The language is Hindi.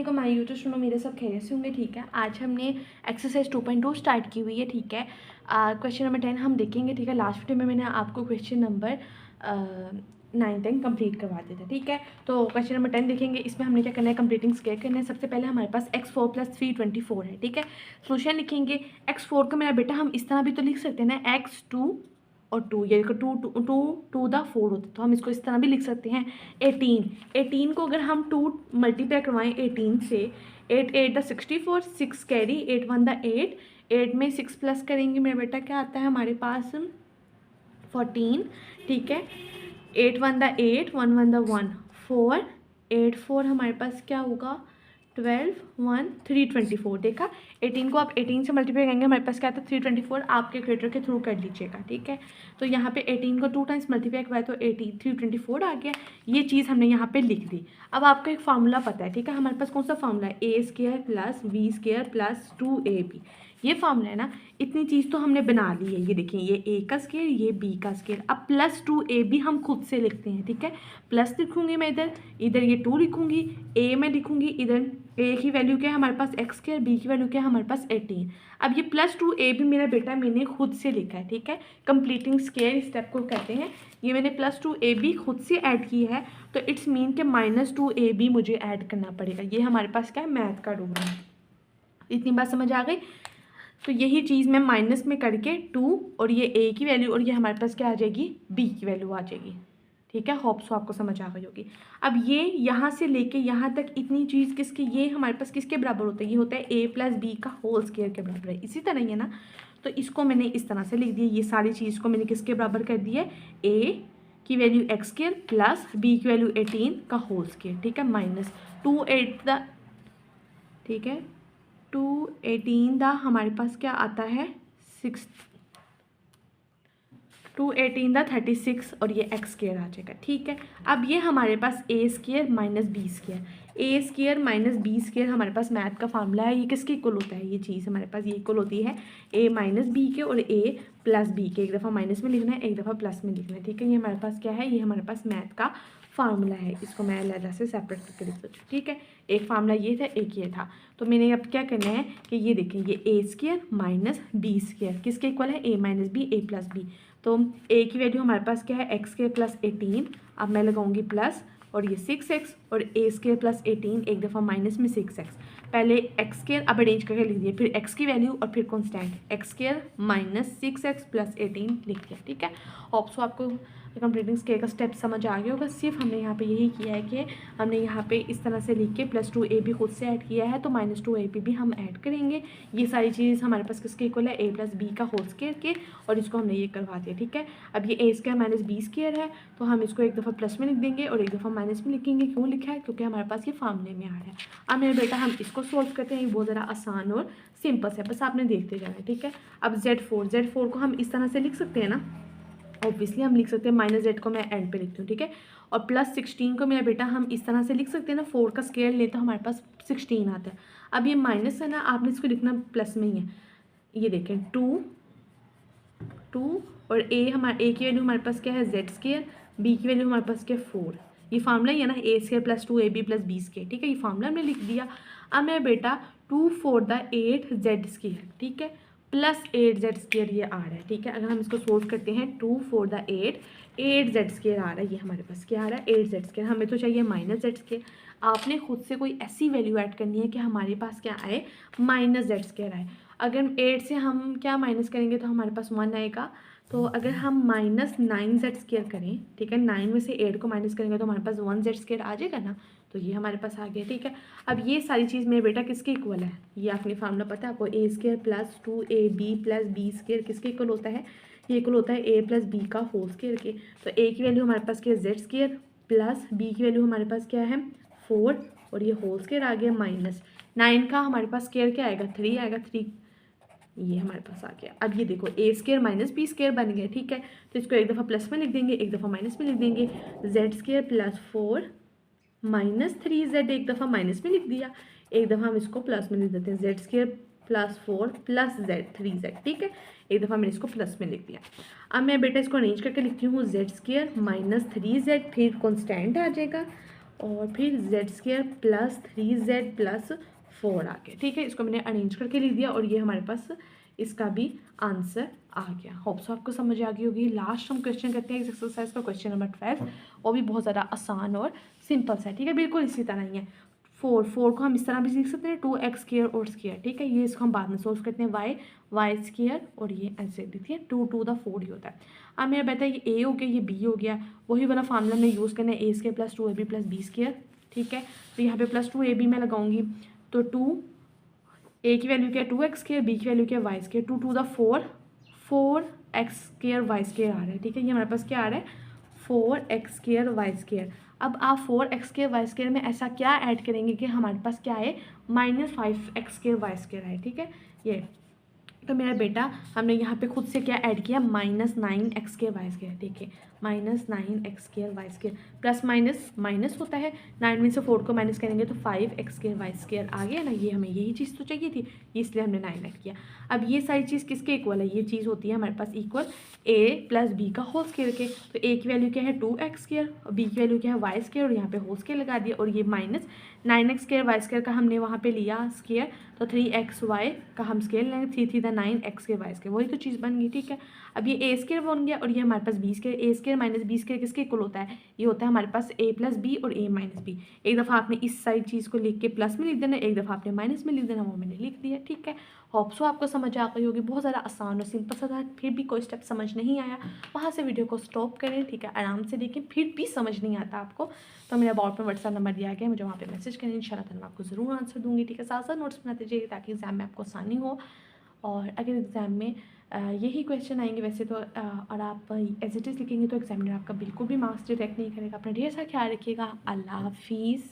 को माय यूट्यूब सुनो, मेरे सब खैरियत से होंगे। ठीक है, आज हमने एक्सरसाइज 2.2 स्टार्ट की हुई है। ठीक है, क्वेश्चन नंबर 10 हम देखेंगे। ठीक है, लास्ट वीडियो में मैंने आपको क्वेश्चन नंबर 9 10 कंप्लीट करवा दिया था। ठीक है, तो क्वेश्चन नंबर 10 देखेंगे। इसमें हमने क्या करना है, कंप्लीटिंग स्क्वायर करना है। सबसे पहले हमारे पास x4 + 3 24 है। ठीक है, सोल्यूशन लिखेंगे। x4 को मेरा बेटा हम इस तरह भी तो लिख सकते हैं ना, x2 और 2, ये देखो 2 2 2 2 द 4 होता है, तो हम इसको इस तरह भी लिख सकते हैं। 18 को अगर हम 2 मल्टीप्लाई करवाएं 18 से, 8 8 द 64, 6 कैरी, 8 1 द 8, 8 में 6 प्लस करेंगे मेरा बेटा क्या आता है हमारे पास 14। ठीक है, 8 1 द 8, 1 1 द 1 4, 8 4 हमारे पास क्या होगा 12 1 324। देखा, 18 को आप 18 से मल्टीप्लाई करेंगे हमारे पास क्या आता है 324। आप कैलकुलेटर के थ्रू कर लीजिएगा। ठीक है, तो यहाँ पे 18 को 2 टाइम्स मल्टीप्लाई करवाए तो 18 324 आ गया। ये चीज़ हमने यहाँ पे लिख दी। अब आपको एक फार्मूला पता है। ठीक है, हमारे पास कौन सा फार्मूला है, a² + b² + 2ab। ये फार्मूला है ना, इतनी चीज़ तो हमने बना ली है। ये देखिए, ये a का स्क्वायर, ये b का स्क्वायर। अब +2ab हम खुद से लिखते हैं। ठीक है, प्लस लिखूंगी मैं इधर, इधर ये 2 लिखूंगी, a में लिखूंगी, इधर a की वैल्यू क्या है हमारे पास x², b की वैल्यू क्या है हमारे पास 18। अब ये +2ab मेरा बेटा मैंने खुद से लिखा है। ठीक है, कंप्लीटिंग स्क्वायर स्टेप को कहते हैं। ये मैंने +2ab खुद से ऐड की है, तो इट्स मीन के -2ab मुझे ऐड करना पड़ेगा। ये हमारे पास क्या है, मैथ का रूल है। इतनी बात समझ आ गई। तो यही चीज़ मैं माइनस में करके 2 और ये a की वैल्यू और ये हमारे पास क्या आ जाएगी, b की वैल्यू आ जाएगी। ठीक है, होप सो आपको समझ आ गई होगी। अब ये यहाँ से लेके यहाँ तक इतनी चीज़ किसके, ये हमारे पास किसके बराबर होता है, ये होता है a + b का होल स्क्वायर के बराबर है। इसी तरह ही है ना, तो इसको मैंने इस तरह से लिख दिया। ये सारी चीज़ को मैंने किसके बराबर कर दिया है, a की वैल्यू x² + b की वैल्यू 18 का होल स्क्वायर। ठीक है, -2 8 द, ठीक है 2 18 द हमारे पास क्या आता है 6, 2 18 द 36 और ये x² आ जाएगा। ठीक है, अब ये हमारे पास a² - b², a² - b² हमारे पास मैथ का फार्मूला है। ये किसके इक्वल होता है, ये चीज़ हमारे पास ये इक्वल होती है a - b के और a + b के। एक दफ़ा माइनस में लिखना है, एक दफ़ा प्लस में लिखना है। ठीक है, ये हमारे पास क्या है, ये हमारे पास मैथ का फार्मूला है। इसको मैं अलग से सेपरेट करके लिख देती हूँ। ठीक है, एक फार्मूला ये था, एक ये था। तो मैंने अब क्या करना है कि ये देखें, ये a² - b² किसके इक्वल है, a - b, a + b। तो a की वैल्यू हमारे पास क्या है, x² + 18। अब मैं लगाऊंगी प्लस और ये 6x और a² + 18, एक दफ़ा माइनस में 6x। पहले x², अब अरेंज करके लिख दिया, फिर x की वैल्यू और फिर कॉन्स्टेंट x² - 6x + 18 लिख दिया। ठीक है, होप सो आपको कंप्लीटिंग स्क्वायर का स्टेप समझ आ गया होगा। सिर्फ हमने यहाँ पे यही किया है कि हमने यहाँ पे इस तरह से लिख के +2ab खुद से ऐड किया है, तो -2ab भी हम ऐड करेंगे। ये सारी चीज़ हमारे पास किसके इक्वल है, a + b का होल स्क्वायर के, और इसको हमने ये करवा दिया। ठीक है, अब ये a² - b² है, तो हम इसको एक दफ़ा प्लस में लिख देंगे और एक दफ़ा माइनस में लिखेंगे। क्यों लिखा है, क्योंकि हमारे पास ये फार्मूले में आ रहा है। अब मेरे बेटा हम इसको सॉल्व करते हैं। ये बहुत ज़रा आसान और सिंपल है, बस आपने देखते जाना है। ठीक है, अब Z4 को हम इस तरह से लिख सकते हैं ना, ऑब्वियसली हम लिख सकते हैं, -z को मैं एंड पे लिखती हूँ। ठीक है, और +16 को मेरा बेटा हम इस तरह से लिख सकते हैं ना, 4 का स्क्वायर ले तो हमारे पास 16 आता है। अब ये माइनस है ना, आपने इसको लिखना प्लस में ही है। ये देखें 2 और a की वैल्यू हमारे पास क्या है z², b की वैल्यू हमारे पास क्या है 4। ये फार्मूला ही है ना, a² + 2ab + b²। ठीक है, ये फार्मूला हमने लिख दिया। अब मेरा बेटा 2 4 द 8z², ठीक है, +8z² ये आ रहा है। ठीक है, अगर हम इसको सोल्व करते हैं 2 4 द 8z² आ रहा है। ये हमारे पास क्या आ रहा है, 8z²। हमें तो चाहिए -z²। आपने खुद से कोई ऐसी वैल्यू ऐड करनी है कि हमारे पास क्या आए, -z² आए। अगर 8 से हम क्या माइनस करेंगे तो हमारे पास 1 आएगा। तो अगर हम -9z² करें, ठीक है, 9 में से 8 को माइनस करेंगे तो हमारे पास 1z² आ जाएगा ना, तो ये हमारे पास आ गया। ठीक है, अब ये सारी चीज़ मेरे बेटा किसके इक्वल है, ये आपने फार्मूला पता है आपको, a² + 2ab + b² किसके इक्वल होता है, ये इक्वल होता है a + b का होल स्क्वायर के। तो a की वैल्यू हमारे पास क्या है z² प्लस b की वैल्यू हमारे पास क्या है 4, और ये होल स्क्वायर आ गया, -9 का हमारे पास स्क्वायर क्या आएगा 3 आएगा, 3 ये हमारे पास आ गया। अब ये देखो a² - b² बन गया। ठीक है, तो इसको एक दफ़ा प्लस में लिख देंगे, एक दफ़ा माइनस में लिख देंगे। z² + 4 - 3z, एक दफ़ा माइनस में लिख दिया, एक दफ़ा हम इसको प्लस में लिख देते हैं, z² + 4 + z 3z। ठीक है, एक दफ़ा मैंने इसको प्लस में लिख दिया। अब मैं बेटा इसको अरेंज करके लिखती हूँ, z² - 3z, फिर कॉन्स्टेंट आ जाएगा और फिर z² प्लस 3z प्लस 4 आ गया। ठीक है, इसको मैंने अरेंज करके लिख दिया और ये हमारे पास इसका भी आंसर आ गया। होप सो आपको समझ आ गई होगी। लास्ट हम क्वेश्चन करते हैं इस एक्सरसाइज का, क्वेश्चन नंबर 12। वो भी बहुत ज़्यादा आसान और सिंपल सा है। ठीक है, बिल्कुल इसी तरह ही है। 4 को हम इस तरह भी लिख सकते हैं 2x² और स्क्वायर। ठीक है, ये इसको हम बाद में सोल्व करते हैं। y² और ये ऐसे देखिए 2 टू द 4 ही होता है। अब मेरा बेटा ये a हो गया, ये b हो गया, वही वाला फार्मूला में यूज़ करना है a² plus 2ab plus b²। ठीक है, तो यहाँ पे प्लस 2ab मैं लगाऊंगी, तो 2 a की वैल्यू क्या है 2x², b की वैल्यू क्या है y², 2 to the 4x² y² आ रहा है। ठीक है, ये हमारे पास क्या आ रहा है 4x² y²। अब आप 4x² y² में ऐसा क्या ऐड करेंगे कि हमारे पास क्या है -5x² y² है। ठीक है, ये तो मेरा बेटा हमने यहाँ पे खुद से क्या ऐड किया -9x² y²। देखिए -9x² y² plus minus minus होता है, 9 में से 4 को माइनस करेंगे तो 5x² y² आ गया ना। ये हमें यही चीज़ तो चाहिए थी, इसलिए हमने 9 ऐड किया। अब ये सारी चीज़ किसके इक्वल है, ये चीज़ होती है हमारे पास इक्वल a प्लस b का होल स्क्वायर के। तो a की वैल्यू क्या है 2x² और b की वैल्यू क्या है y² और यहाँ पे होल स्क्वायर लगा दिया, और ये -9x² y² का हमने वहाँ पे लिया स्क्वायर, तो 3xy का हम स्केयर लेंगे, 3 × 9x² y², वही तो चीज़ बन गई। ठीक है, अब ये a² बन गया और ये हमारे पास b²। a² माइनस b² किसके इक्वल होता है, ये होता है हमारे पास a प्लस b और a माइनस b। एक दफ़ा आपने इस साइड चीज़ को लिख के प्लस में लिख देना, एक दफ़ा आपने माइनस में लिख देना, वो मैंने लिख दिया। ठीक है, होप सो आपको समझ आ गई होगी। बहुत ज़्यादा आसान और सिंपल सा था, फिर भी कोई स्टेप समझ नहीं आया वहाँ से वीडियो को स्टॉप करें। ठीक है, आराम से देखें, फिर भी समझ नहीं आता आपको तो मेरा अबाउट में व्हाट्सएप नंबर दिया गया है, मुझे वहाँ पे मैसेज करें, इंशाल्लाह मैं आपको ज़रूर आंसर दूँगी। ठीक है, साथ साथ नोट्स बनाते जाइए ताकि एग्ज़ाम में आपको आसानी हो। और अगर एग्ज़ाम में यही क्वेश्चन आएंगे वैसे तो और आप एज इट इज़ लिखेंगे तो एग्जामिनर आपका बिल्कुल भी मार्क्स डिटेक्ट नहीं करेगा। अपना ढेर सारा ख्याल रखिएगा। अल्लाह हाफिज़।